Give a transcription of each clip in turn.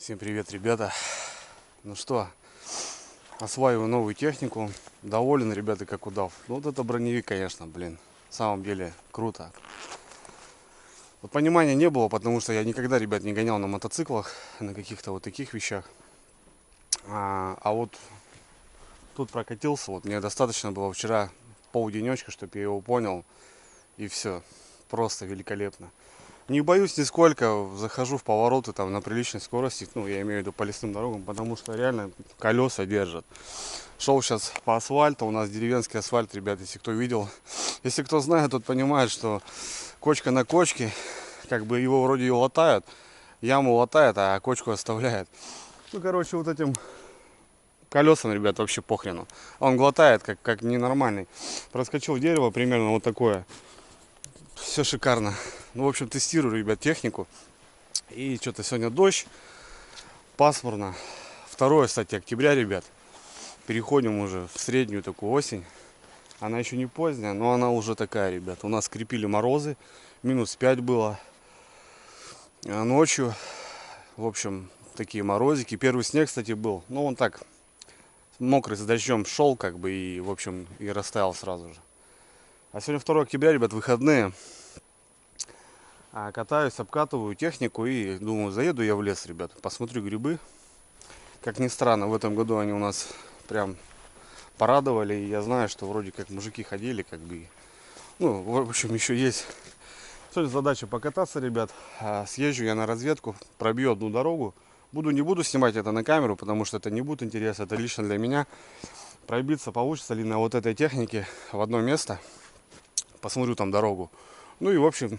Всем привет, ребята. Ну что, осваиваю новую технику. Доволен, ребята, как удав. Ну вот это броневик, конечно, блин. На самом деле круто. Вот понимания не было, потому что я никогда, ребят, не гонял на мотоциклах, на каких-то вот таких вещах. А вот тут прокатился. Вот мне достаточно было вчера полденечка, чтобы я его понял. И все. Просто великолепно. Не боюсь нисколько, захожу в повороты там на приличной скорости, ну я имею в виду по лесным дорогам, потому что реально колеса держат. Шел сейчас по асфальту, у нас деревенский асфальт, ребят, если кто видел. Если кто знает, тот понимает, что кочка на кочке, как бы его вроде и латают, яму латает, а кочку оставляет. Ну короче, вот этим колесам, ребят, вообще похрену. Он глотает, как ненормальный. Проскочил дерево примерно вот такое. Все шикарно. Ну, в общем, тестирую, ребят, технику. И что-то сегодня дождь, пасмурно. 2, кстати, октября, ребят. Переходим уже в среднюю такую осень. Она еще не поздняя, но она уже такая, ребят. У нас скрепили морозы. -5 было ночью. В общем, такие морозики. Первый снег, кстати, был. Ну, он так, мокрый, с дождем шел, как бы, и, в общем, и растаял сразу же. А сегодня 2 октября, ребят, выходные. Катаюсь, обкатываю технику и думаю, заеду я в лес, ребят, посмотрю грибы. Как ни странно, в этом году они у нас прям порадовали. И я знаю, что вроде как мужики ходили, как бы. Ну, в общем, еще есть. Сегодня задача покататься, ребят. Съезжу я на разведку, пробью одну дорогу. Не буду снимать это на камеру, потому что это не будет интересно, это лично для меня. Пробиться получится ли на вот этой технике в одно место. Посмотрю там дорогу. Ну и, в общем,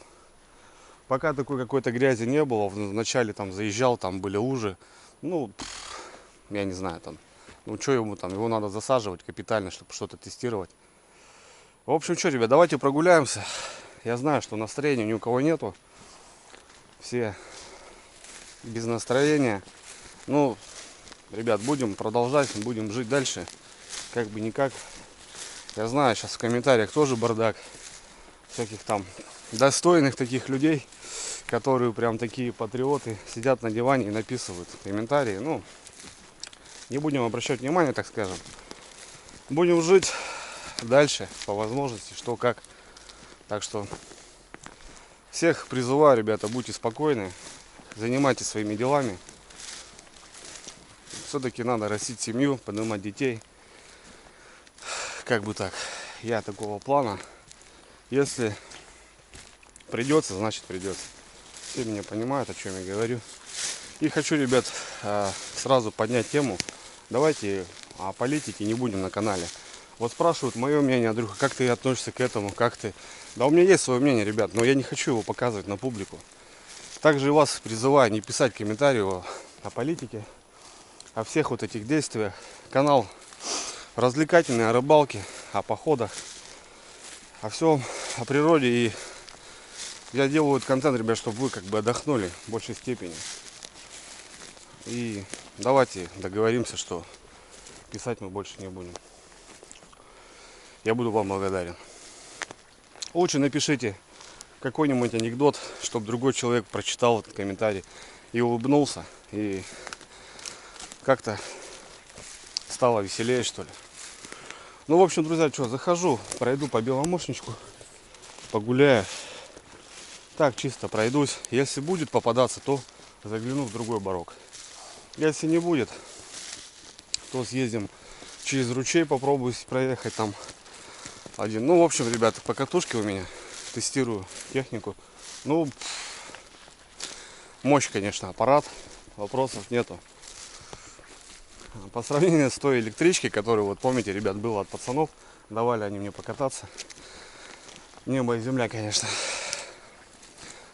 пока такой какой-то грязи не было, вначале там заезжал, там были лужи. Ну, я не знаю там. Ну, что ему там, его надо засаживать капитально, чтобы что-то тестировать. В общем, что, ребят, давайте прогуляемся. Я знаю, что настроения ни у кого нету. Все без настроения. Ну, ребят, будем продолжать, будем жить дальше. Как бы никак. Я знаю, сейчас в комментариях тоже бардак. Всяких там достойных таких людей, которые прям такие патриоты, сидят на диване и написывают комментарии. Ну, не будем обращать внимания, так скажем. Будем жить дальше по возможности, что как. Так что всех призываю, ребята, будьте спокойны, занимайтесь своими делами. Все-таки надо растить семью, поднимать детей. Как бы так. Я такого плана. Если придется, значит придется. Все меня понимают, о чем я говорю. И хочу, ребят, сразу поднять тему. Давайте о политике не будем на канале. Вот спрашивают мое мнение, Андрюха, как ты относишься к этому, как ты... Да у меня есть свое мнение, ребят, но я не хочу его показывать на публику. Также и вас призываю не писать комментарии о политике, о всех вот этих действиях. Канал развлекательный, о рыбалке, о походах, о всем, о природе. И я делаю этот контент, ребят, чтобы вы как бы отдохнули в большей степени. И давайте договоримся, что писать мы больше не будем. Я буду вам благодарен. Лучше напишите какой-нибудь анекдот, чтобы другой человек прочитал этот комментарий и улыбнулся, и как-то стало веселее, что ли. Ну, в общем, друзья, что, захожу, пройду по Беломошничку, погуляю. Так, чисто пройдусь. Если будет попадаться, то загляну в другой барок. Если не будет, то съездим через ручей, попробую проехать там один. Ну, в общем, ребята, по катушке у меня. Тестирую технику. Ну, мощь, конечно, аппарат. Вопросов нету. По сравнению с той электричкой, которую, вот помните, ребят, было от пацанов. Давали они мне покататься. Небо и земля, конечно.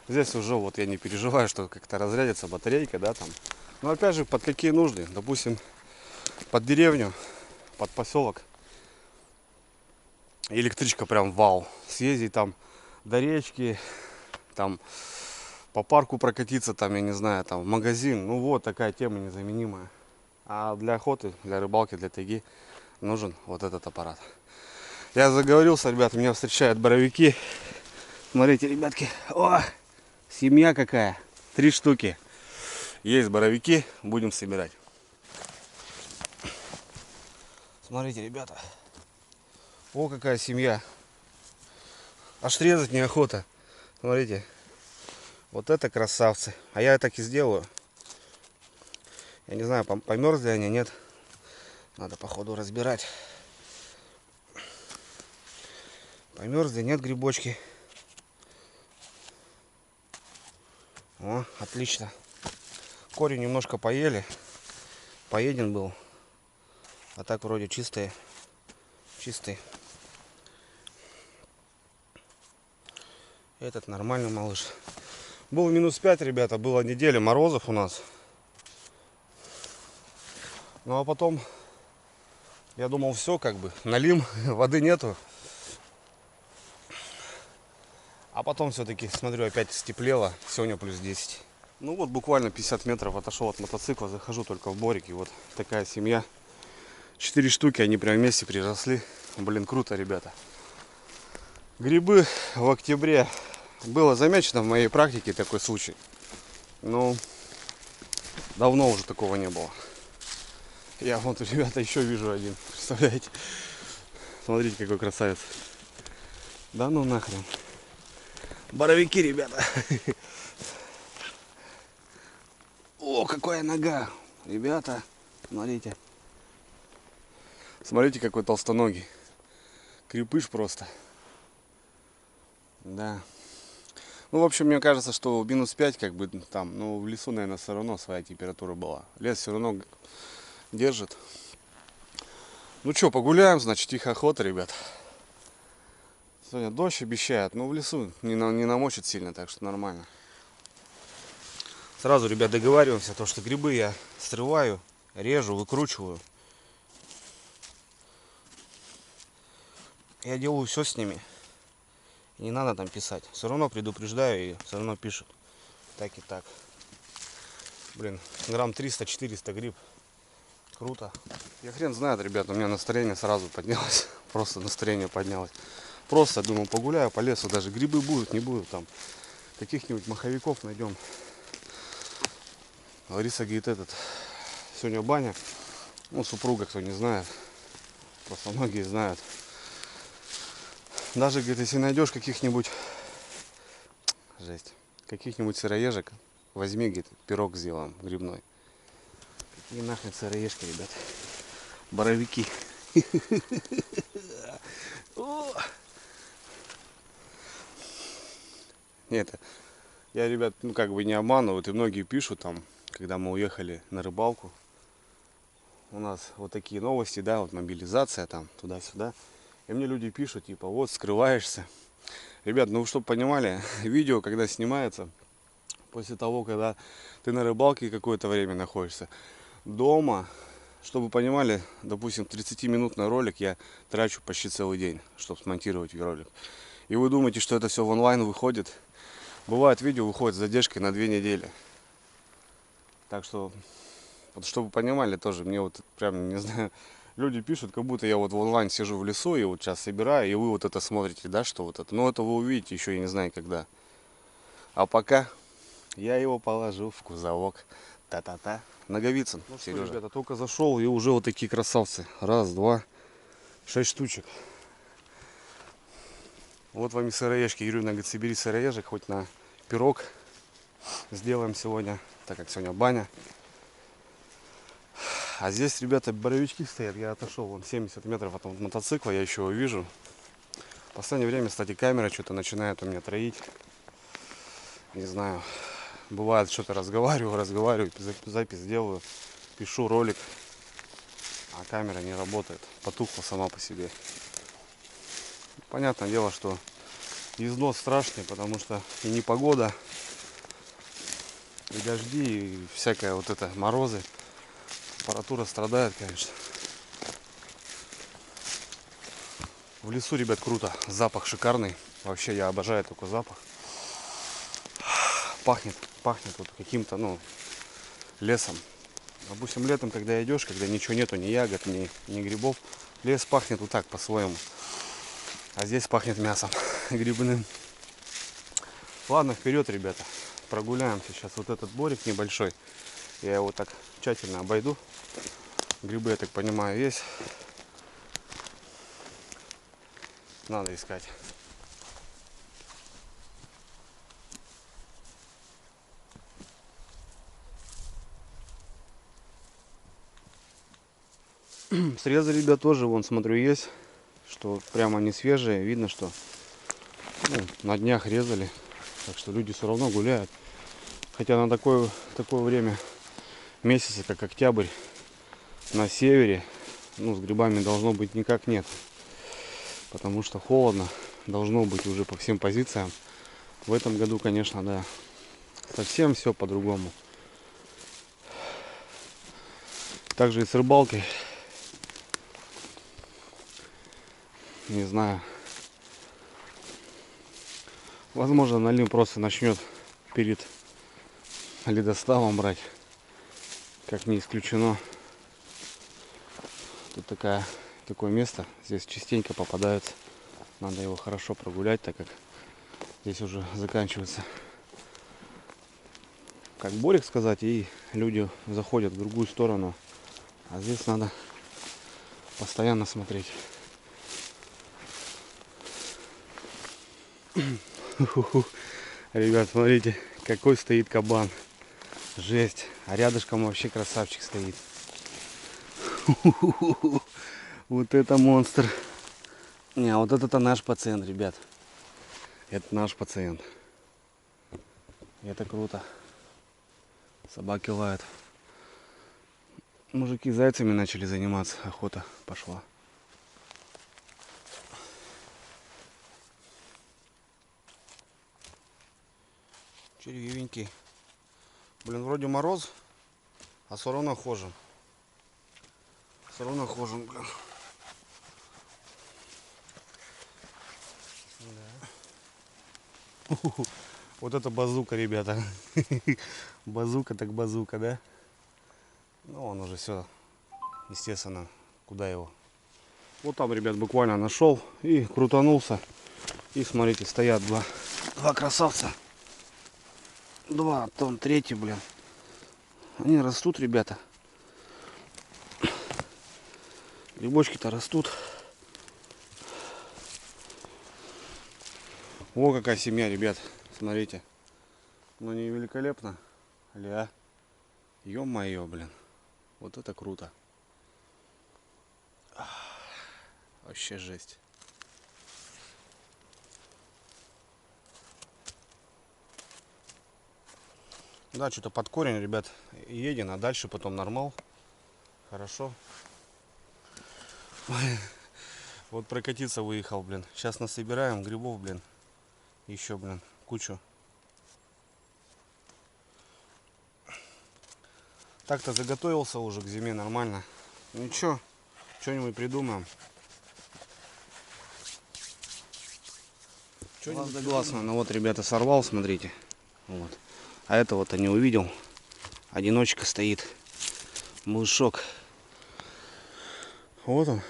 Здесь уже вот я не переживаю, что как-то разрядится батарейка, да, там. Но опять же, под какие нужды? Допустим, под деревню, под поселок. Электричка прям вау. Съездить там до речки, там по парку прокатиться, там, я не знаю, там в магазин. Ну вот такая тема незаменимая. А для охоты, для рыбалки, для тайги нужен вот этот аппарат. Я заговорился, ребят, меня встречают боровики. Смотрите, ребятки, о, семья какая, 3 штуки. Есть боровики, будем собирать. Смотрите, ребята. О, какая семья. Аж резать неохота. Смотрите. Вот это красавцы. А я так и сделаю. Я не знаю, померзли они, нет. Надо походу разбирать. Померзли, нет грибочки. О, отлично. Корень немножко поели. Поеден был. А так вроде чистые. Чистый. Этот нормальный малыш. Был минус 5, ребята. Была неделя морозов у нас. Ну а потом я думал, все как бы. Налим, воды нету. А потом все-таки, смотрю, опять степлело. Сегодня плюс 10. Ну вот буквально 50 метров отошел от мотоцикла. Захожу только в борик. И вот такая семья. 4 штуки, они прям вместе приросли. Блин, круто, ребята. Грибы в октябре. Было замечено в моей практике такой случай. Но давно уже такого не было. Я вот, ребята, еще вижу один. Представляете? Смотрите, какой красавец. Да ну нахрен. Боровики, ребята. О, какая нога. Ребята, смотрите. Смотрите, какой толстоногий. Крепыш просто. Да. Ну, в общем, мне кажется, что минус 5, как бы там, ну, в лесу, наверное, все равно своя температура была. Лес все равно держит. Ну что, погуляем, значит, тихая охота, ребят. Сегодня дождь обещают, но в лесу не намочит сильно, так что нормально. Сразу, ребят, договариваемся, то, что грибы я срываю, режу, выкручиваю. Я делаю все с ними. И не надо там писать. Все равно предупреждаю и все равно пишут. Так и так. Блин, грамм 300-400 гриб. Круто. Я хрен знает, ребят, у меня настроение сразу поднялось. Просто настроение поднялось. Просто, думаю, погуляю по лесу. Даже грибы будут, не будут там. Каких-нибудь маховиков найдем. Лариса говорит, сегодня баня. Ну, супруга, кто не знает. Просто многие знают. Даже, говорит, если найдешь каких-нибудь, жесть, каких-нибудь сыроежек, возьми, говорит, пирог сделаем грибной. Какие нахрен сыроежки, ребят. Боровики. Нет, я, ребят, ну как бы не обманываю, и многие пишут там, когда мы уехали на рыбалку. У нас вот такие новости, да, вот мобилизация там, туда-сюда. И мне люди пишут, типа, вот, скрываешься. Ребят, ну, чтобы понимали, видео, когда снимается, после того, когда ты на рыбалке какое-то время находишься, дома, чтобы вы понимали, допустим, 30-минутный ролик я трачу почти целый день, чтобы смонтировать ролик. И вы думаете, что это все в онлайн выходит. Бывает, видео выходит с задержкой на 2 недели. Так что, вот, чтобы вы понимали тоже, мне вот прям, не знаю... Люди пишут, как будто я вот в онлайн сижу в лесу и вот сейчас собираю, и вы вот это смотрите, да, что вот это. Но это вы увидите еще, я не знаю, когда. А пока я его положу в кузовок. Та-та-та. Наговицын. Ну что, ребята, только зашел, и уже вот такие красавцы. Раз, два, 6 штучек. Вот вам и сыроежки. Юрина говорит, собери сыроежек хоть на пирог. Сделаем сегодня, так как сегодня баня. А здесь, ребята, боровички стоят. Я отошел вон 70 метров от мотоцикла, я еще его вижу. В последнее время, кстати, камера что-то начинает у меня троить. Не знаю. Бывает, что-то разговариваю, запись делаю, пишу ролик, а камера не работает. Потухла сама по себе. Понятное дело, что износ страшный, потому что и непогода, и дожди, и всякое вот это, морозы. Аппаратура страдает, конечно. В лесу, ребят, круто. Запах шикарный. Вообще я обожаю такой запах. Пахнет вот каким-то, ну, лесом. Допустим, летом, когда идешь, когда ничего нету, ни ягод, ни грибов, лес пахнет вот так по-своему. А здесь пахнет мясом грибным. Ладно, вперед, ребята. Прогуляемся сейчас вот этот борик небольшой. Я его так тщательно обойду. Грибы, я так понимаю, есть. Надо искать. Срезы, ребят, тоже, вон, смотрю, есть. Что прямо не свежие. Видно, что на днях резали. Так что люди все равно гуляют. Хотя на такое время месяца, как октябрь, на севере, с грибами должно быть никак нет. Потому что холодно. Должно быть уже по всем позициям. В этом году, конечно, да, совсем все по-другому. Также и с рыбалкой. Не знаю. Возможно, налим просто начнет перед ледоставом брать. Как не исключено. Тут такое место. Здесь частенько попадаются. Надо его хорошо прогулять, так как здесь уже заканчивается, как борик сказать, и люди заходят в другую сторону. А здесь надо постоянно смотреть. Ребят, смотрите, какой стоит кабан. Жесть. А рядышком вообще красавчик стоит. Вот это монстр. Не, вот это наш пациент, ребят. Это наш пациент. Это круто. Собаки лают. Мужики зайцами начали заниматься. Охота пошла. Червивенький. Блин, вроде мороз, а все равно хожим. Все равно хожим, блин. Да. Вот это базука, ребята. Базука так базука, да? Ну, он уже все, естественно, куда его. Вот там, ребят, буквально нашел и крутанулся. И смотрите, стоят два красавца. Два, там третий, блин. Они растут, ребята. Грибочки-то растут. О, какая семья, ребят. Смотрите. Ну, не великолепно? Ля. Ё-моё, блин. Вот это круто. Вообще жесть. Да, что-то под корень, ребят, едем, а дальше потом нормал. Хорошо. Вот прокатиться выехал, блин. Сейчас насобираем грибов, блин. Еще, блин, кучу. Так-то заготовился уже к зиме нормально. Ничего, что-нибудь придумаем. Глаз да глаз, ну вот, ребята, сорвал, смотрите. Вот. А это вот я не увидел. Одиночка стоит. Малышок. Вот он.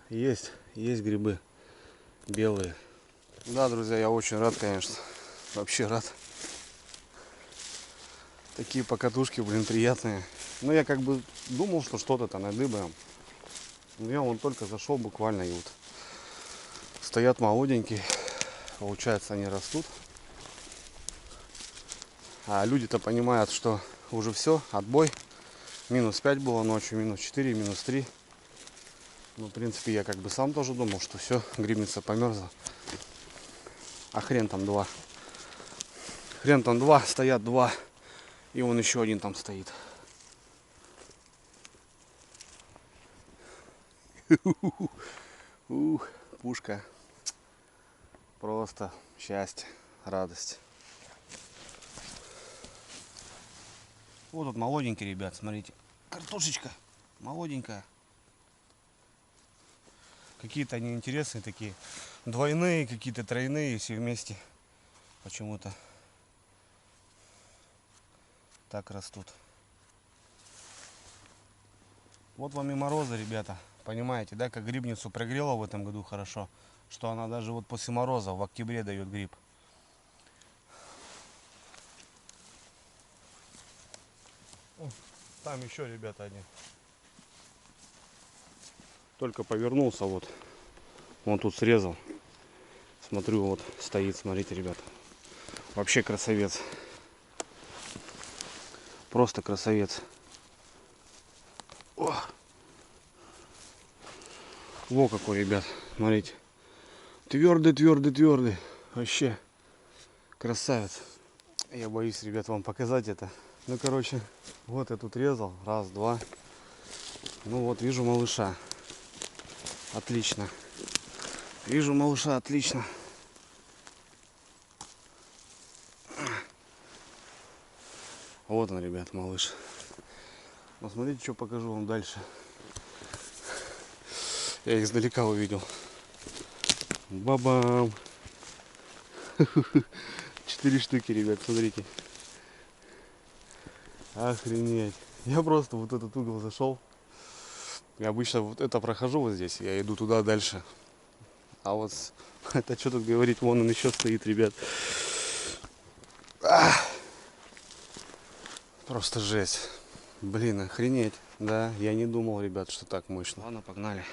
Есть грибы белые. Да, друзья, я очень рад, конечно. Вообще рад. Такие покатушки, блин, приятные. Но я как бы думал, что что-то надыбаем. Но я вон только зашел буквально, и вот стоят молоденькие. Получается, они растут. А люди-то понимают, что уже все, отбой. Минус 5 было ночью, минус 4, минус 3. Ну, в принципе, я как бы сам тоже думал, что все, грибница померзла. А хрен там два. Хрен там два, стоят два. И вон еще один там стоит. Ух, пушка. Просто счастье, радость. Вот тут молоденький, ребят, смотрите. Картошечка молоденькая. Какие-то они интересные такие. Двойные, какие-то тройные, все вместе. Почему-то так растут. Вот вам и морозы, ребята. Понимаете, да, как грибницу прогрело в этом году хорошо, что она даже вот после мороза в октябре дает гриб. О, там еще ребята одни. Только повернулся, вот. Вон тут срезал. Смотрю, вот стоит, смотрите, ребята. Вообще красавец. Просто красавец. О! Во какой, ребят. Смотрите. Твердый, твердый, твердый. Вообще красавец. Я боюсь, ребят, вам показать это. Ну, короче, вот я тут резал. Раз, два. Ну вот, вижу малыша. Отлично. Вижу малыша, отлично. Вот он, ребят, малыш. Ну, смотрите, что покажу вам дальше. Я их издалека увидел. Бабам! 4 штуки, ребят, смотрите. Охренеть. Я просто вот этот угол зашел. Я обычно вот это прохожу вот здесь. Я иду туда дальше. А вот это что тут говорить, вон он еще стоит, ребят. Просто жесть. Блин, охренеть. Да, я не думал, ребят, что так мощно. Ладно, погнали.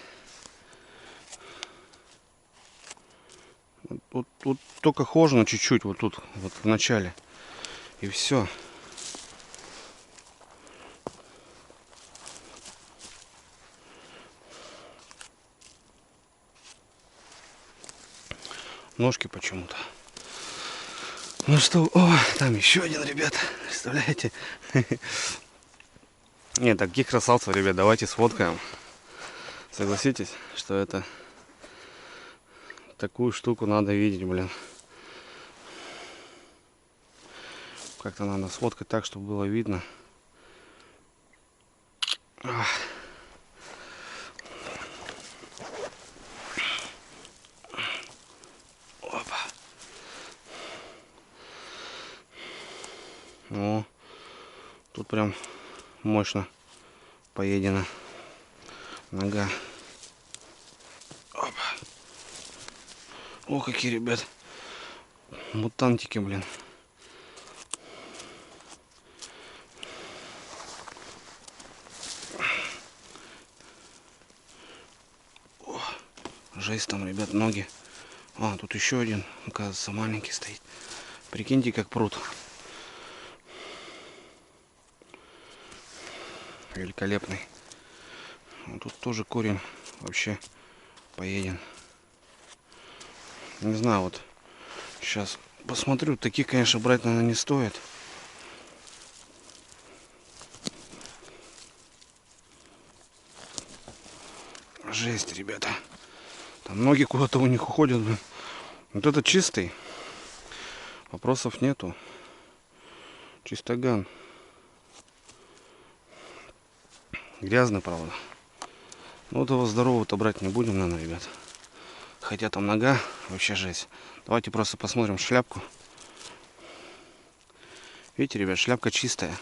Тут только хожено чуть-чуть, вот тут, вот в начале. И все. Ножки почему-то. Ну что, о, там еще один, ребят. Представляете? Нет, таких красавцев, ребят, давайте сфоткаем. Согласитесь, что это такую штуку надо видеть, блин. Как-то надо сфоткать так, чтобы было видно. Опа. О, тут прям мощно поедена нога. Опа. О, какие, ребят, мутантики, блин. О, жесть там, ребят, ноги. А, тут еще один, оказывается, маленький стоит. Прикиньте, как пруд. Великолепный. Тут тоже корень вообще поеден. Не знаю, вот сейчас посмотрю. Таких, конечно, брать, наверное, не стоит. Жесть, ребята. Там ноги куда-то у них уходят. Вот это чистый. Вопросов нету. Чистоган. Грязный, правда. Ну, этого здорового-то брать не будем, наверное, ребят. Хотя там нога вообще жесть. Давайте просто посмотрим шляпку. Видите, ребят, шляпка чистая.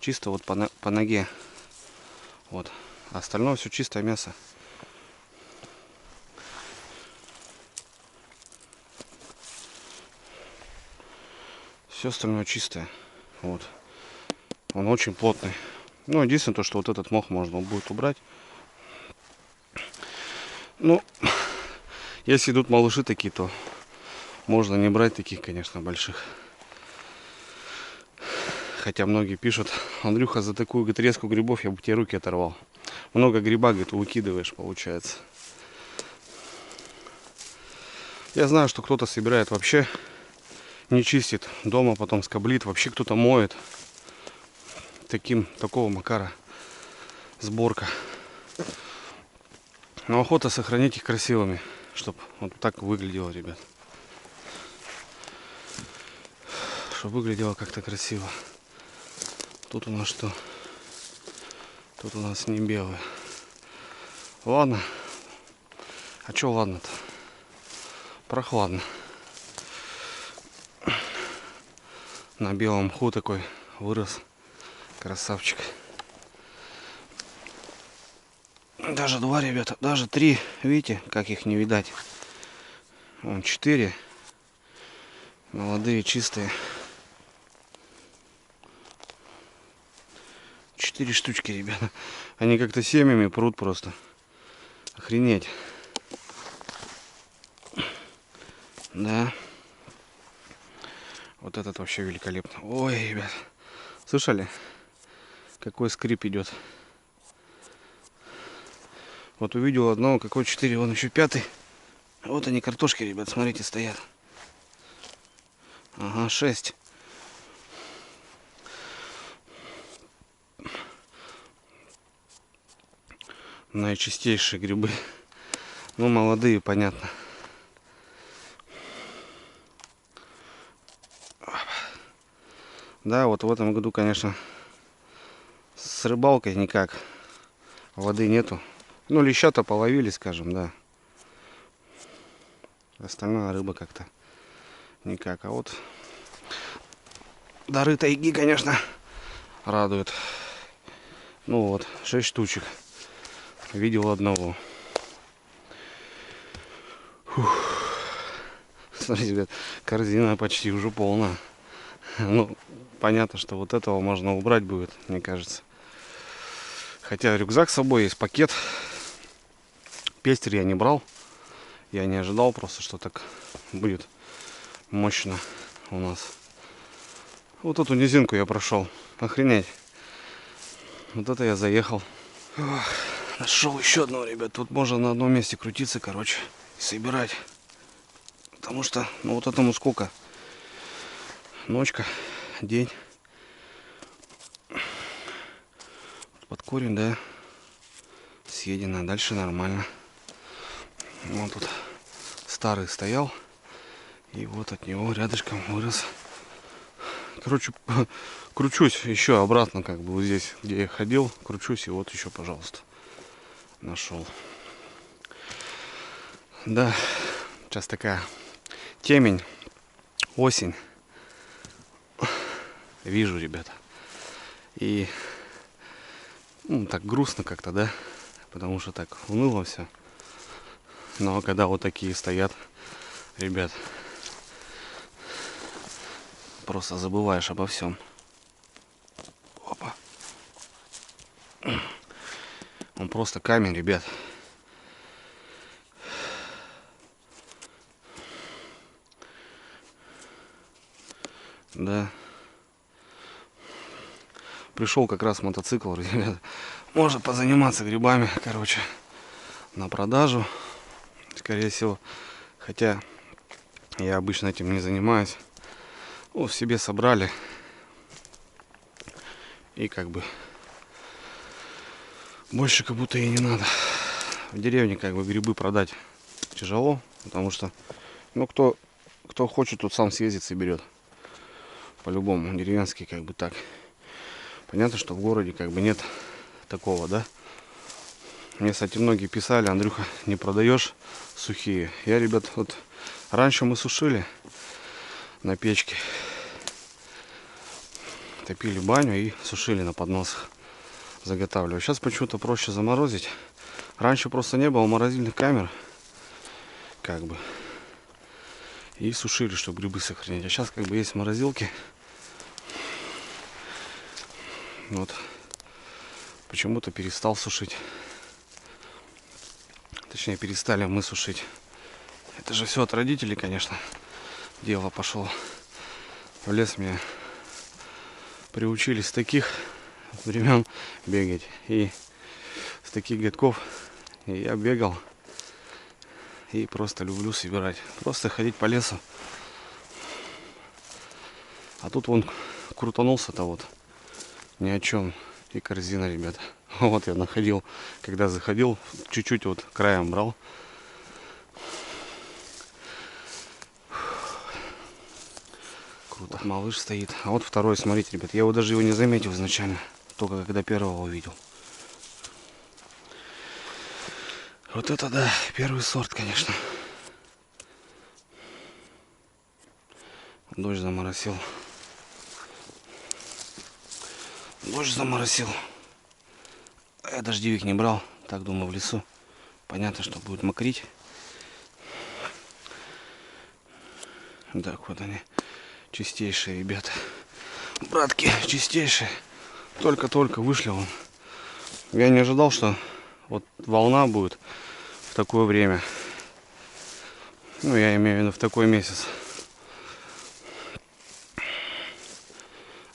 Чисто вот по ноге. Вот. А остальное все чистое мясо. Все остальное чистое. Вот. Он очень плотный. Ну, единственное то, что вот этот мох можно будет убрать. Ну, если идут малыши такие, то можно не брать таких, конечно, больших. Хотя многие пишут: Андрюха, за такую, говорит, резку грибов я бы тебе руки оторвал. Много гриба, говорит, выкидываешь, получается. Я знаю, что кто-то собирает вообще, не чистит дома, потом скоблит, вообще кто-то моет. Такого макара сборка. Но охота сохранить их красивыми, чтобы вот так выглядело, ребят. Чтобы выглядело как-то красиво. Тут у нас что? Тут у нас не белые. Ладно. А чё ладно-то? Прохладно. На белом мху такой вырос. Красавчик. Даже два, ребята, даже три. Видите, как их не видать. Вон 4. Молодые, чистые. 4 штучки, ребята. Они как-то семьями прут просто. Охренеть. Да. Вот этот вообще великолепно. Ой, ребят. Слышали? Какой скрип идет. Вот увидел одного, какой 4, вон еще 5. Вот они, картошки, ребят, смотрите, стоят. Ага, 6. Наичистейшие грибы. Ну, молодые, понятно. Да, вот в этом году, конечно, с рыбалкой никак. Воды нету. Ну, леща-то половили, скажем, да. Остальная рыба как-то никак. А вот дары тайги, конечно, радуют. Ну вот, 6 штучек. Видел одного. Фух. Смотрите, ребят, корзина почти уже полная. Ну, понятно, что вот этого можно убрать будет, мне кажется. Хотя рюкзак с собой есть, пакет. Пестер я не брал. Я не ожидал просто, что так будет мощно у нас. Вот эту низинку я прошел. Охренеть. Вот это я заехал. Ох, нашел еще одного, ребят. Тут можно на одном месте крутиться, короче, и собирать. Потому что, ну вот этому сколько? Ночка, день. Под корень, да, съедено. Дальше нормально. Вот тут старый стоял. И вот от него рядышком вырос. Короче, кручусь еще обратно, как бы вот здесь, где я ходил. Кручусь, и вот еще, пожалуйста, нашел. Да, сейчас такая темень, осень. Вижу, ребята. И ну, так грустно как-то, да? Потому что так уныло все. Но когда вот такие стоят, ребят, просто забываешь обо всем. Опа. Он просто камень, ребят. Да. Пришел как раз мотоцикл, ребят. Можно позаниматься грибами, короче, на продажу, скорее всего. Хотя я обычно этим не занимаюсь. Ну, себе собрали. И как бы больше как будто и не надо. В деревне как бы грибы продать тяжело, потому что, ну, кто хочет, тот сам съездит и берет. По-любому, деревенский как бы так. Понятно, что в городе как бы нет такого, да? Мне, кстати, многие писали: Андрюха, не продаешь сухие? Я, ребят, вот раньше мы сушили на печке. Топили баню и сушили на подносах. Заготавливали. Сейчас почему-то проще заморозить. Раньше просто не было морозильных камер. Как бы. И сушили, чтобы грибы сохранить. А сейчас как бы есть морозилки. Вот. Почему-то перестал сушить. Точнее, перестали мы сушить. Это же все от родителей, конечно. Дело пошло. В лес меня приучили с таких времен бегать. И с таких годков и я бегал. И просто люблю собирать. Просто ходить по лесу. А тут вон крутанулся-то вот. Ни о чем. И корзина, ребята. Вот я находил, когда заходил, чуть-чуть вот краем брал. Круто. Вот малыш стоит. А вот второй, смотрите, ребят. Я его даже не заметил изначально. Только когда первого увидел. Вот это да, первый сорт, конечно. Дождь заморосил. Дождь заморосил. Я дождевик не брал. Так, думаю, в лесу. Понятно, что будет мокрить. Так, вот они. Чистейшие, ребята. Братки, чистейшие. Только-только вышли вон. Я не ожидал, что вот волна будет в такое время. Ну, я имею в виду в такой месяц.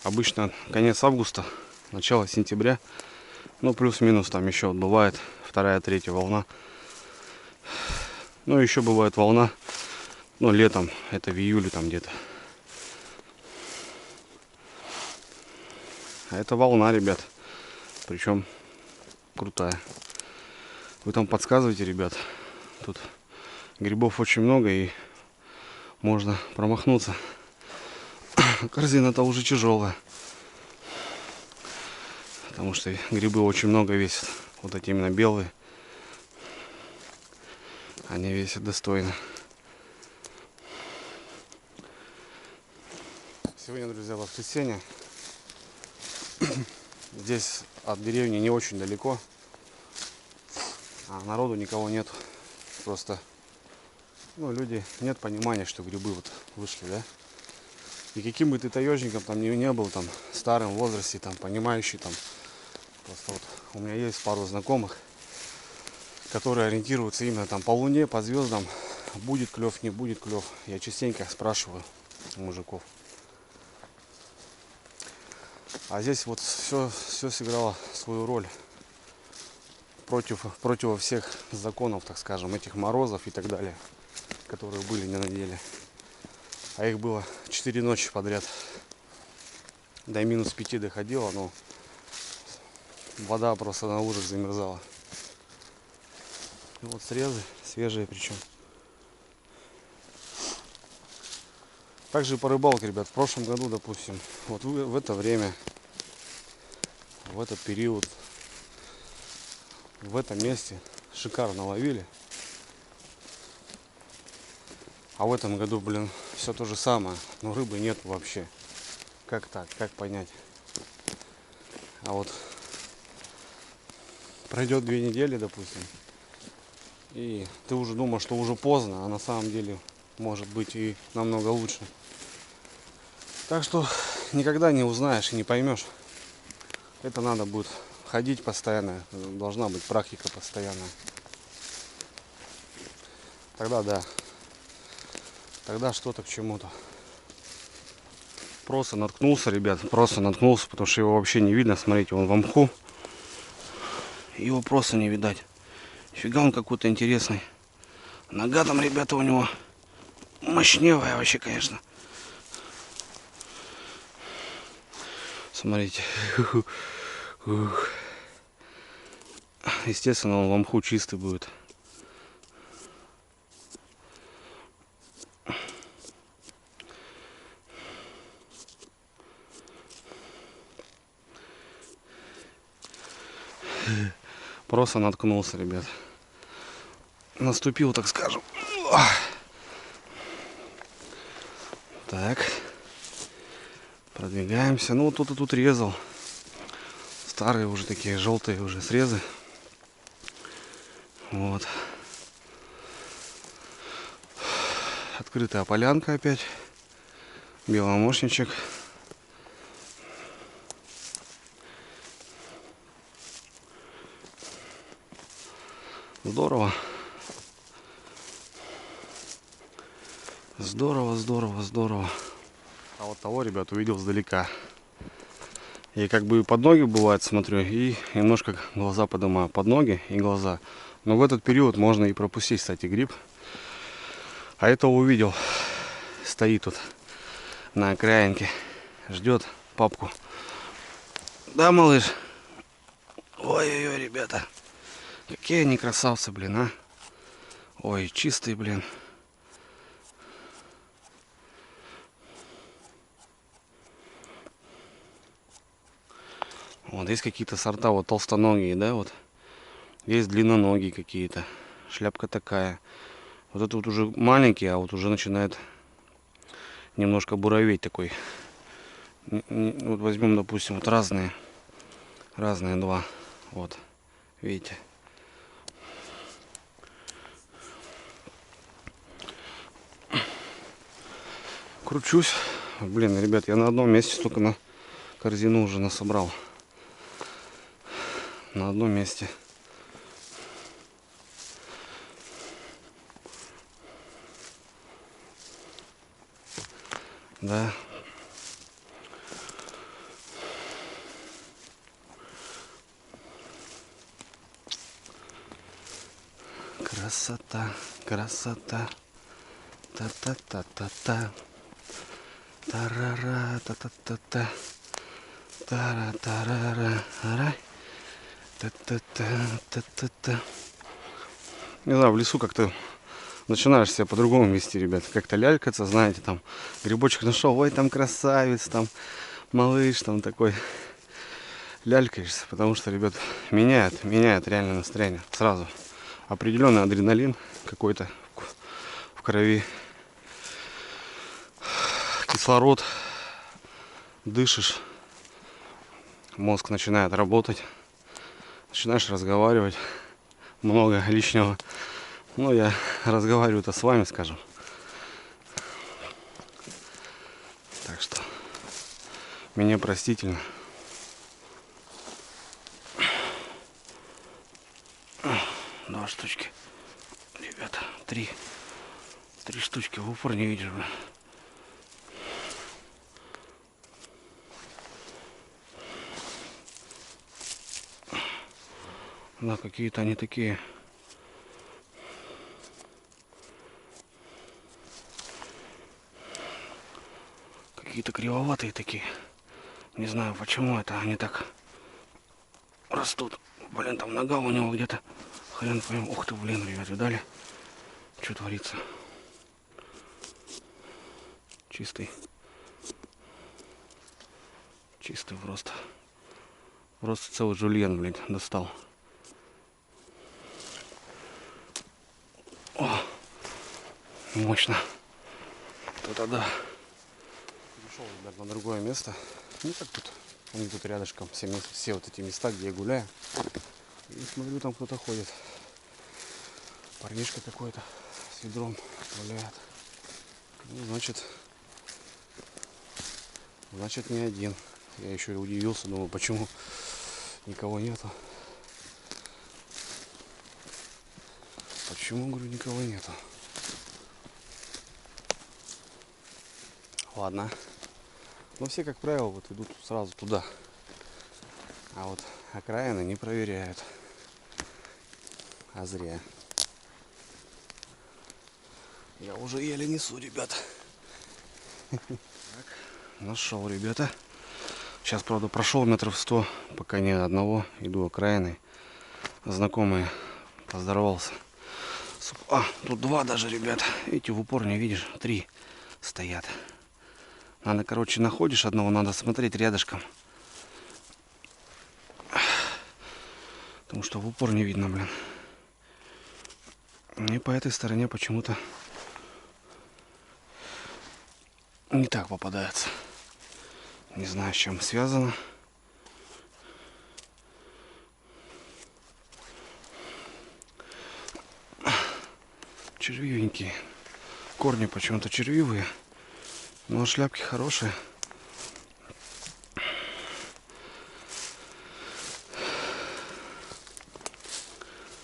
Обычно конец августа, начало сентября. Ну, плюс-минус там еще вот бывает вторая, третья волна. Ну, еще бывает волна, ну, летом, это в июле там где-то. А это волна, ребят. Причем крутая. Вы там подсказываете, ребят. Тут грибов очень много и можно промахнуться. Корзина-то уже тяжелая. Потому что грибы очень много весят. Вот эти именно белые. Они весят достойно. Сегодня, друзья, воскресенье. Здесь от деревни не очень далеко. А народу никого нет. Просто, ну, люди, нет понимания, что грибы вот вышли, да. И каким бы ты таежником там не был, там, в старом возрасте, там, понимающий, там. Просто вот у меня есть пару знакомых, которые ориентируются именно там по луне, по звездам. Будет клев, не будет клев. Я частенько спрашиваю у мужиков. А здесь вот все сыграло свою роль против всех законов, так скажем, этих морозов и так далее, которые были на неделе. А их было 4 ночи подряд. До минус 5 доходило, но вода просто на лужах замерзала. И вот срезы, свежие причем. Также по рыбалке, ребят, в прошлом году, допустим, вот в это время, в этот период, в этом месте шикарно ловили. А в этом году, блин, все то же самое, но рыбы нет вообще. Как так? Как понять? А вот пройдет 2 недели, допустим, и ты уже думаешь, что уже поздно, а на самом деле может быть и намного лучше. Так что никогда не узнаешь и не поймешь. Это надо будет ходить постоянно, должна быть практика постоянная. Тогда да. Тогда что-то к чему-то. Просто наткнулся, ребят, просто наткнулся, потому что его вообще не видно. Смотрите, он в мху. Его просто не видать. Фига он какой-то интересный. Нога там, ребята, у него мощневая вообще, конечно. Смотрите. Естественно, он в мху чистый будет. Просто наткнулся, ребят. Наступил, так скажем. Так. Продвигаемся. Ну, тут и тут резал. Старые уже такие, желтые уже срезы. Вот. Открытая полянка опять. Беломошничек. Здорово. Здорово, здорово, здорово. А вот того, ребят, увидел сдалека. И как бы под ноги бывает смотрю, и немножко глаза поднимаю под ноги и глаза. Но в этот период можно и пропустить, кстати, гриб. А этого увидел. Стоит тут на окраинке. Ждет папку. Да, малыш? Ой-ой-ой, ребята. Какие они красавцы, блин, а. Ой, чистые, блин. Вот есть какие-то сорта, вот толстоногие, да, вот. Есть длинноногие какие-то. Шляпка такая. Вот это вот уже маленький, а вот уже начинает немножко буроветь такой. Вот возьмем, допустим, вот разные два. Вот, видите. Кручусь. Блин, ребят, я на одном месте столько на корзину уже насобрал. на одном месте. Да. Красота, красота. Та-та-та-та-та. Тарара, та-та-та-та. Тара-тарара. Та-та-та-та-та-та. Не знаю, в лесу как-то начинаешь себя по-другому вести, ребят. Как-то лялькаться, знаете, там грибочек нашел, ой, там красавец, там малыш, там такой. Лялькаешься, потому что, ребят, меняет реально настроение. Сразу определенный адреналин какой-то в крови. Кислород. Дышишь. Мозг начинает работать. Начинаешь разговаривать. Много лишнего. Но я разговариваю-то с вами, скажем. Так что мне простительно. Два штучки. Ребята, три штучки в упор не видишь, бля. Да, какие-то они такие. Какие-то кривоватые такие. Не знаю, почему это они так растут. Блин, там нога у него где-то. Хрен пойму. Ух ты, блин, ребят, видали? Что творится? Чистый просто. Просто целый жульен, блин, достал. О, мощно. Это да. Перешел, ребят, на другое место. Ну как тут? Они тут рядышком, все вот эти места, где я гуляю. И смотрю, там кто-то ходит. Парнишка какой-то с ведром гуляет. Ну, значит не один. Я еще удивился, думаю, почему никого нету. Почему, говорю, никого нету? Ладно. Но все, как правило, вот идут сразу туда. А вот окраины не проверяют. А зря. Я уже еле несу, ребят. Так, нашел, ребята. Сейчас, правда, прошел метров 100, пока ни одного. Иду окраиной. Знакомый поздоровался. А, тут два даже, ребят. Видите, в упор не видишь. 3 стоят. Надо, короче, находишь одного, надо смотреть рядышком. Потому что в упор не видно, блин. И по этой стороне почему-то не так попадается. Не знаю, с чем связано. Червивенькие. Корни почему-то червивые. Но шляпки хорошие.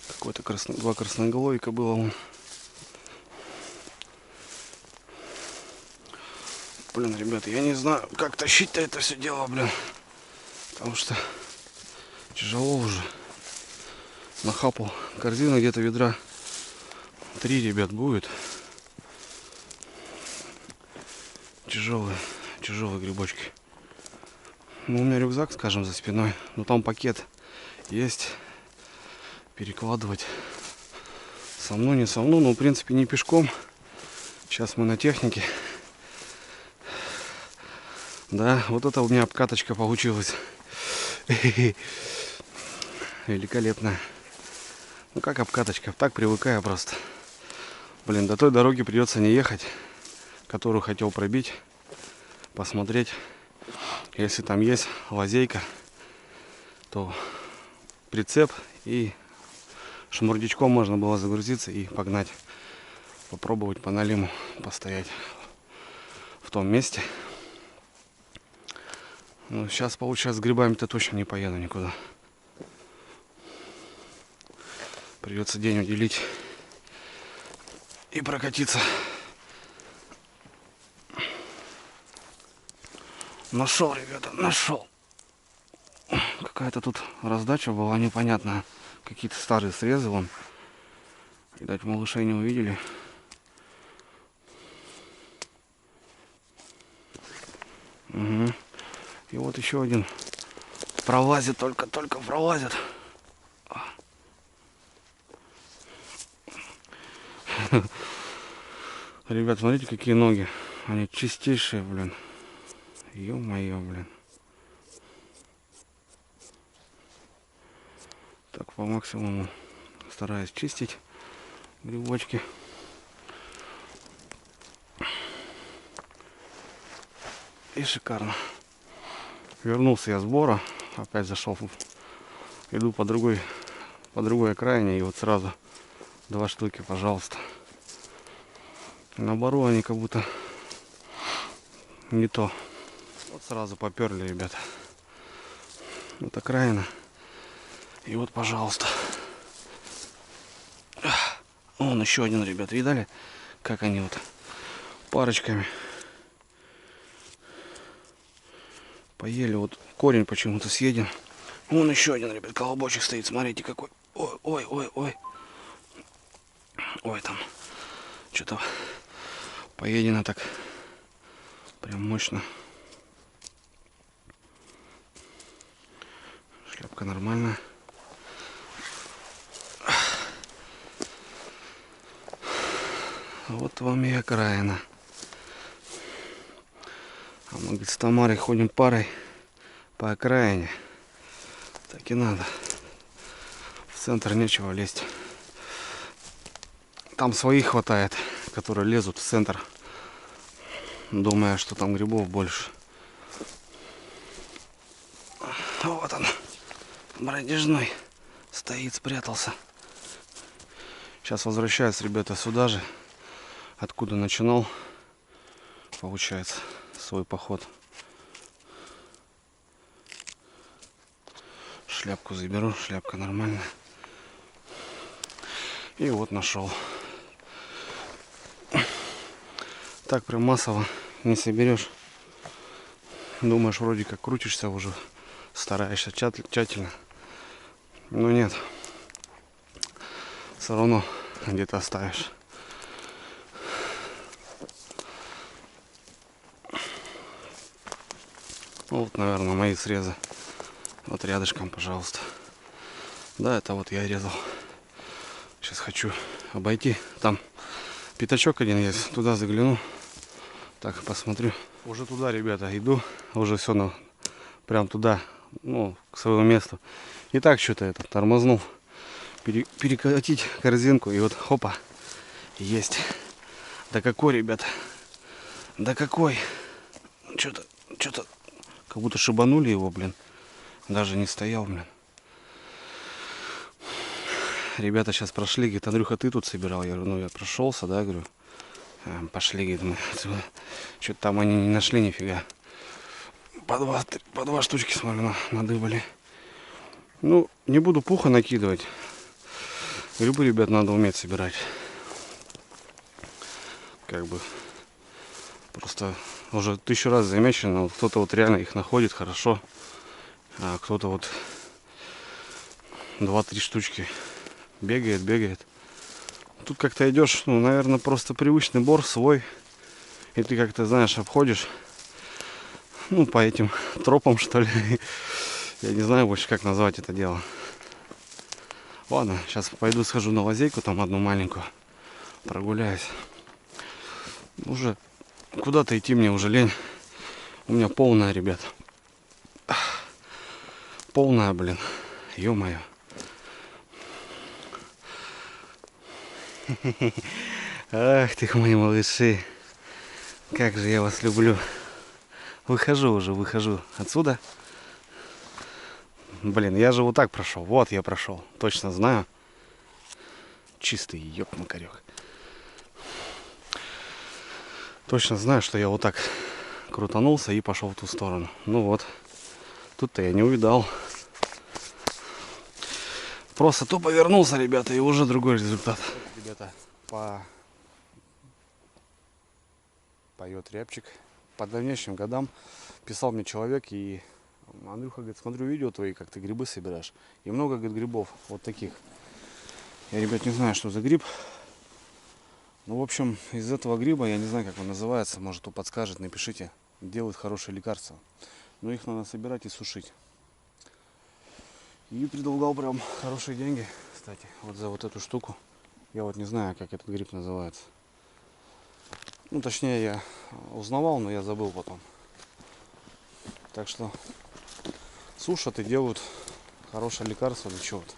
Какой-то два красноголовика было. Блин, ребята, я не знаю, как тащить-то это все дело, блин. Потому что тяжело уже. Нахапал корзину где-то ведра 3, ребят, будет. Тяжелые грибочки. Ну, у меня рюкзак, скажем, за спиной. Но там пакет есть. Перекладывать со мной, не со мной. Но, в принципе, не пешком. Сейчас мы на технике. Да, вот это у меня обкаточка получилась. Великолепная. Ну, как обкаточка? Так привыкаю просто. Блин, до той дороги придется не ехать, которую хотел пробить. Посмотреть, если там есть лазейка, то прицеп и шмурдячком можно было загрузиться и погнать. Попробовать по налиму постоять в том месте. Ну, сейчас, получается, с грибами-то точно не поеду никуда. Придется день уделить и прокатиться. Нашел, ребята, нашел. Какая-то тут раздача была непонятная. Какие-то старые срезы вон. Видать, малышей не увидели. Угу. И вот еще один пролазит, только пролазит. Ребят, смотрите, какие ноги. Они чистейшие, блин. Ё-моё, блин. Так, по максимуму стараюсь чистить грибочки. И шикарно. Вернулся я с сбора. Опять зашел. Иду по другой окраине. И вот сразу 2 штуки, пожалуйста. На бару они как будто не то. Вот сразу поперли, ребята. Вот окраина. И вот, пожалуйста. Вон еще один, ребят, видали? Как они вот парочками. Поели, вот корень почему-то съеден. Вон еще один, ребят, колобочек стоит. Смотрите, какой. Ой, ой, ой, ой. Ой, там что-то поедено так. Прям мощно. Шляпка нормальная. Вот вам и окраина. А мы, говорит, с Тамарой ходим парой по окраине. Так и надо. В центр нечего лезть. Там своих хватает, которые лезут в центр, думая, что там грибов больше. Вот он, бродяжной, стоит, спрятался. Сейчас возвращаюсь, ребята, сюда же, откуда начинал, получается, свой поход. Шляпку заберу, шляпка нормальная. И вот нашел. Так прям массово не соберешь. Думаешь, вроде как крутишься уже, стараешься тщательно. Но нет. Все равно где-то оставишь. Вот, наверное, мои срезы. Вот рядышком, пожалуйста. Да, это вот я резал. Сейчас хочу обойти. Там пятачок один есть. Туда загляну. Так, посмотрю. Уже туда, ребята, иду. Уже все, прям туда, ну, к своему месту. И так что-то это тормознул. Перекатить корзинку. И вот, хопа, есть. Да какой, ребята. Да какой. Что-то, как будто шибанули его, блин. Даже не стоял, блин. Ребята сейчас прошли, говорит, Андрюха, ты тут собирал? Я говорю, ну я прошелся, да, говорю. Пошли, говорит, мы отсюда. Что-то там они не нашли нифига. По два штучки, смотрю, надыбали. Ну, не буду пуха накидывать. Грибы, ребят, надо уметь собирать. Как бы. Просто уже 1000 раз замечено. Вот кто-то вот реально их находит хорошо. А кто-то вот 2-3 штучки бегает. Тут как-то идешь, ну, наверное, просто привычный бор свой. И ты как-то, знаешь, обходишь, ну, по этим тропам, что ли. Я не знаю больше, как назвать это дело. Ладно, сейчас пойду схожу на лазейку, там одну маленькую, прогуляюсь. Уже куда-то идти мне уже лень. У меня полная, ребят. Полная, блин. Ё-моё. Ах ты, мои малыши. Как же я вас люблю. Выхожу отсюда. Блин, я же вот так прошел. Вот я прошел. Точно знаю. Чистый ёб-макарёк. Точно знаю, что я вот так крутанулся и пошел в ту сторону. Ну вот. Тут-то я не увидал. Просто то повернулся, ребята, и уже другой результат. Ребята, поет рябчик. По давнейшим годам писал мне человек, и Андрюха говорит, смотрю видео твои, как ты грибы собираешь. И много, говорит, грибов вот таких. Я, ребят, не знаю, что за гриб. Ну, в общем, из этого гриба, я не знаю, как он называется, может, кто подскажет, напишите. Делают хорошие лекарства. Но их надо собирать и сушить. И предлагал прям хорошие деньги, кстати, вот за вот эту штуку. Я вот не знаю, как этот гриб называется. Ну, точнее, я узнавал, но я забыл потом. Так что сушат и делают хорошее лекарство для чего-то.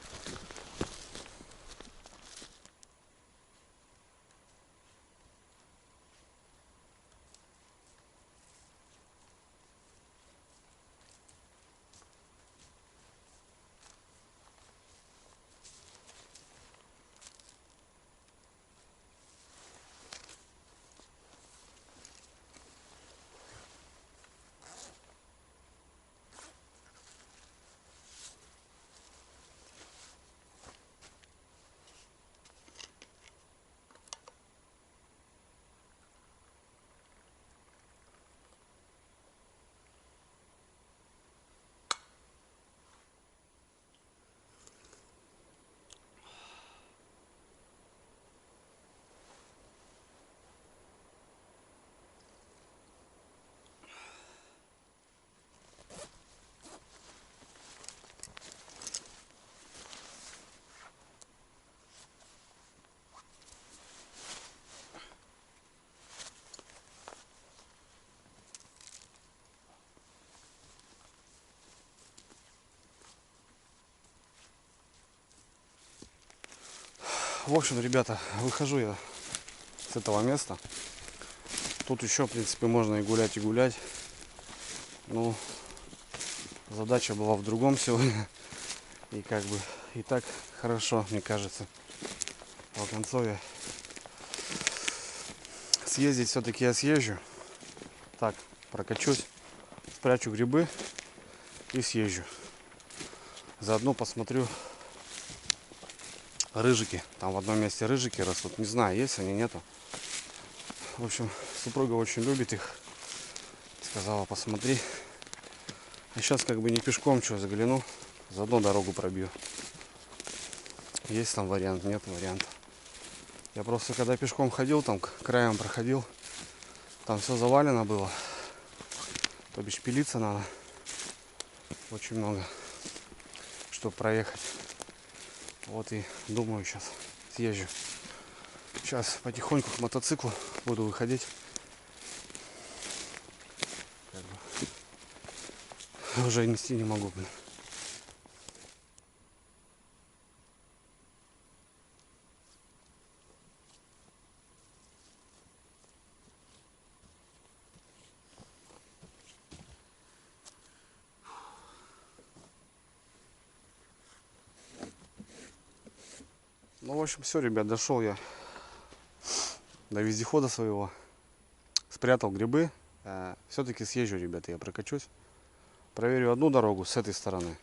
В общем, ребята, выхожу я с этого места. Тут еще, в принципе, можно и гулять, и гулять. Ну, задача была в другом сегодня. И как бы и так хорошо, мне кажется. В Оконцове съездить все-таки я съезжу. Так, прокачусь, спрячу грибы и съезжу. Заодно посмотрю рыжики. Там в одном месте рыжики растут. Не знаю, есть они, нету. В общем, супруга очень любит их. Сказала, посмотри. А сейчас как бы не пешком, что загляну. Заодно дорогу пробью. Есть там вариант, нет варианта. Я просто когда пешком ходил, там краем проходил. Там все завалено было. То бишь пилиться надо. Очень много, чтобы проехать. Вот и думаю, сейчас съезжу. Сейчас потихоньку к мотоциклу буду выходить. Как бы уже нести не могу, блин. Ну, в общем, все, ребят, дошел я до вездехода своего. Спрятал грибы. Все-таки съезжу, ребята, я прокачусь. Проверю одну дорогу с этой стороны.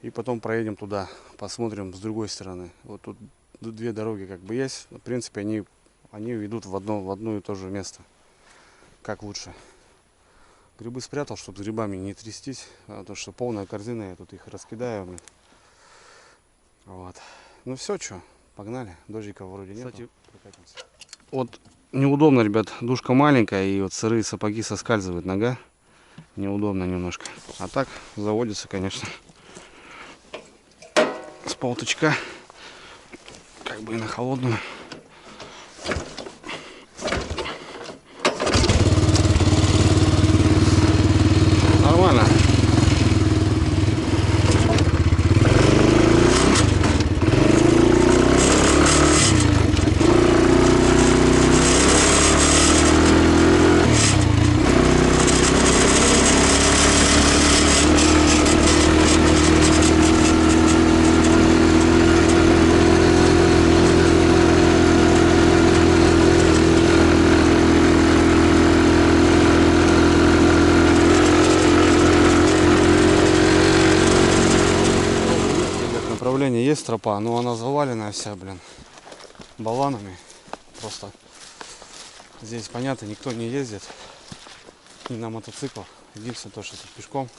И потом проедем туда. Посмотрим с другой стороны. Вот тут две дороги как бы есть. В принципе, они ведут в одно и то же место. Как лучше. Грибы спрятал, чтобы с грибами не трястись. Потому что полная корзина, я тут их раскидаю. Блин. Вот. Ну все, что, погнали. Дождика вроде нет. Кстати, прокатимся. Вот неудобно, ребят. Душка маленькая, и вот сырые сапоги соскальзывает нога. Неудобно немножко. А так заводится, конечно, с полточка. Как бы и на холодную. Нормально. есть тропа, но она заваленная вся, блин, баланами. Просто здесь, понятно, никто не ездит, ни на мотоциклах. Единственное то, что тут пешком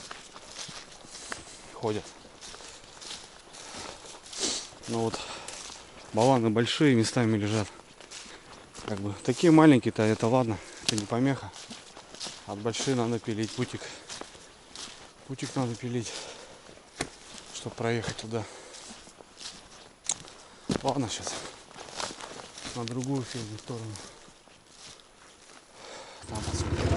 ходят. Но вот баланы большие местами лежат. Как бы такие маленькие-то это ладно, это не помеха. А большие надо пилить, путик. Путик надо пилить, чтобы проехать туда. Ладно, сейчас на другую фигню сторону. Там посмотрим.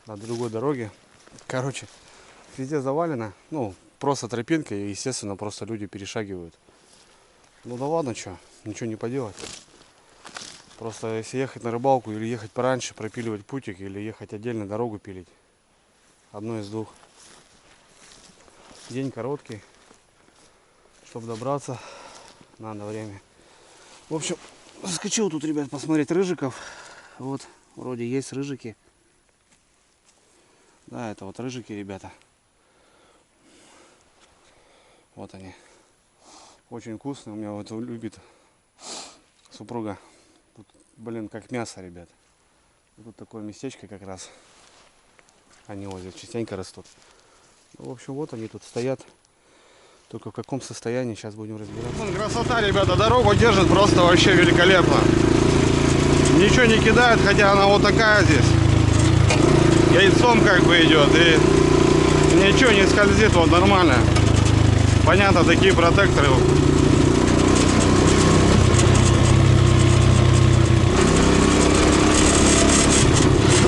На другой дороге. Короче, везде завалено. Ну, просто тропинка, и, естественно, просто люди перешагивают. Ну да ладно, что, ничего не поделать. Просто если ехать на рыбалку или ехать пораньше, пропиливать путик, или ехать отдельно дорогу пилить. Одно из двух. День короткий. Чтобы добраться, надо время. В общем, заскочил тут, ребят, посмотреть рыжиков. Вот, вроде есть рыжики. Да, это вот рыжики, ребята. Вот они. Очень вкусные. У меня вот любит супруга. Тут, блин, как мясо, ребят. Тут такое местечко как раз. Они вот здесь частенько растут. В общем, вот они тут стоят. Только в каком состоянии, сейчас будем разбираться. Вон красота, ребята. Дорогу держит просто вообще великолепно. Ничего не кидает, хотя она вот такая здесь. Яйцом как бы идет, и ничего не скользит, вот нормально. Понятно, такие протекторы.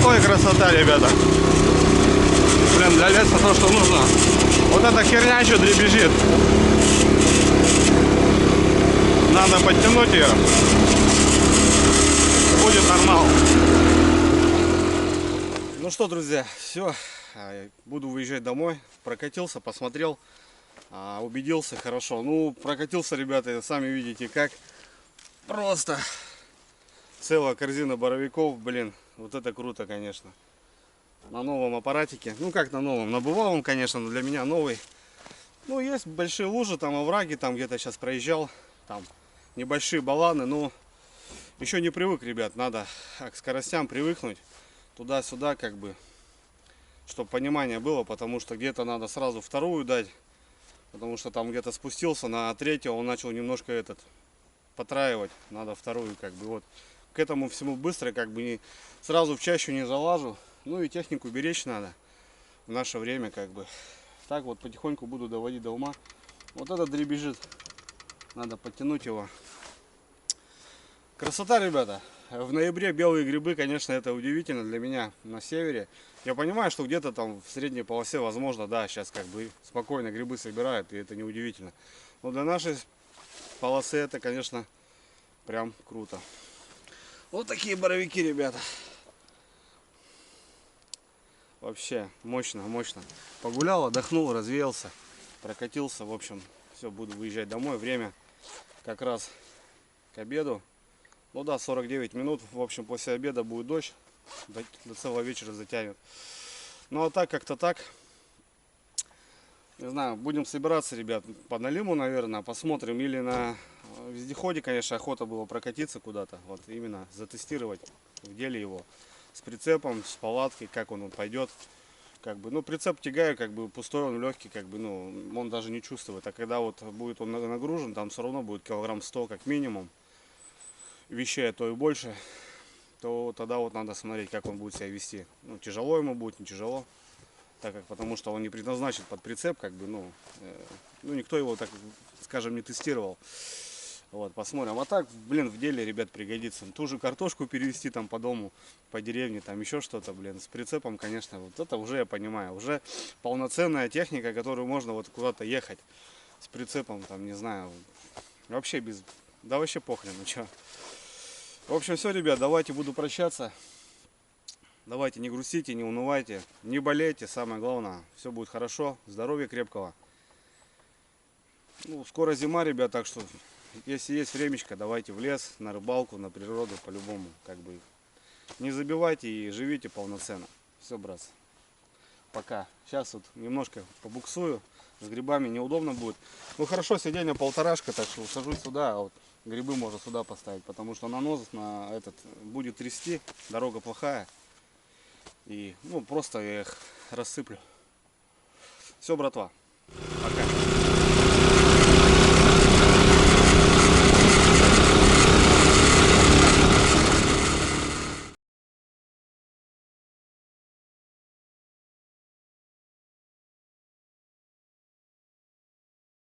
Ой, красота, ребята. Блин, для леса то, что нужно. Вот эта херня что дребезжит. Надо подтянуть ее. Будет нормал. Ну что, друзья, все, буду выезжать домой. Прокатился, посмотрел, убедился хорошо. Ну, прокатился, ребята, сами видите как. Просто целая корзина боровиков, блин, вот это круто, конечно. На новом аппаратике, ну как на новом, на бывалом, конечно, но для меня новый. Ну, есть большие лужи, там овраги, там где-то сейчас проезжал, там небольшие баланы, но еще не привык, ребят, надо к скоростям привыкнуть. Туда-сюда, как бы, чтобы понимание было, потому что где-то надо сразу вторую дать, потому что там где-то спустился на третьего, он начал немножко потраивать, надо вторую, как бы, вот. К этому всему быстро, как бы, не, сразу в чащу не залажу, ну и технику беречь надо в наше время, как бы. Так вот потихоньку буду доводить до ума. Вот этот дребезжит, надо подтянуть его. Красота, ребята. В ноябре белые грибы, конечно, это удивительно для меня на севере. Я понимаю, что где-то там в средней полосе, возможно, да, сейчас как бы спокойно грибы собирают, и это не удивительно. Но для нашей полосы это, конечно, прям круто. Вот такие боровики, ребята. Вообще мощно, мощно. Погулял, отдохнул, развеялся, прокатился. В общем, все, буду выезжать домой. Время как раз к обеду. Ну да, 49 минут. В общем, после обеда будет дождь. До целого вечера затянет. Ну а так, как-то так. Не знаю, будем собираться, ребят, по Налиму, наверное. Посмотрим. Или на вездеходе, конечно, охота было прокатиться куда-то. Вот именно затестировать в деле его. С прицепом, с палаткой, как он пойдет. Как бы, ну, прицеп тягаю, как бы пустой, он легкий, как бы, ну, он даже не чувствует. А когда вот будет он нагружен, там все равно будет килограмм 100 как минимум. Вещей, а то и больше, то тогда вот надо смотреть, как он будет себя вести. Ну, тяжело ему будет, не тяжело. так как, потому что он не предназначен под прицеп, как бы, ну никто его, так скажем, не тестировал. Вот, посмотрим. А так, блин, в деле, ребят, пригодится. Ту же картошку перевезти там по дому, по деревне, там еще что-то, блин, с прицепом, конечно, вот это уже я понимаю. Уже полноценная техника, которую можно вот куда-то ехать с прицепом, там, не знаю, вообще без... Да вообще похрен, ну чё. В общем, все, ребят, давайте буду прощаться. Давайте не грустите, не унывайте, не болейте, самое главное. Все будет хорошо, здоровья крепкого. Ну, скоро зима, ребят, так что... Если есть времечко, давайте в лес, на рыбалку, на природу, по-любому. Как бы не забивайте и живите полноценно. Все, братцы. Пока. Сейчас вот немножко побуксую. С грибами неудобно будет. Ну хорошо, сиденье полторашка, так что сажусь сюда, а вот грибы можно сюда поставить. Потому что нанос на этот будет трясти, дорога плохая. И ну просто я их рассыплю. Все, братва. Пока.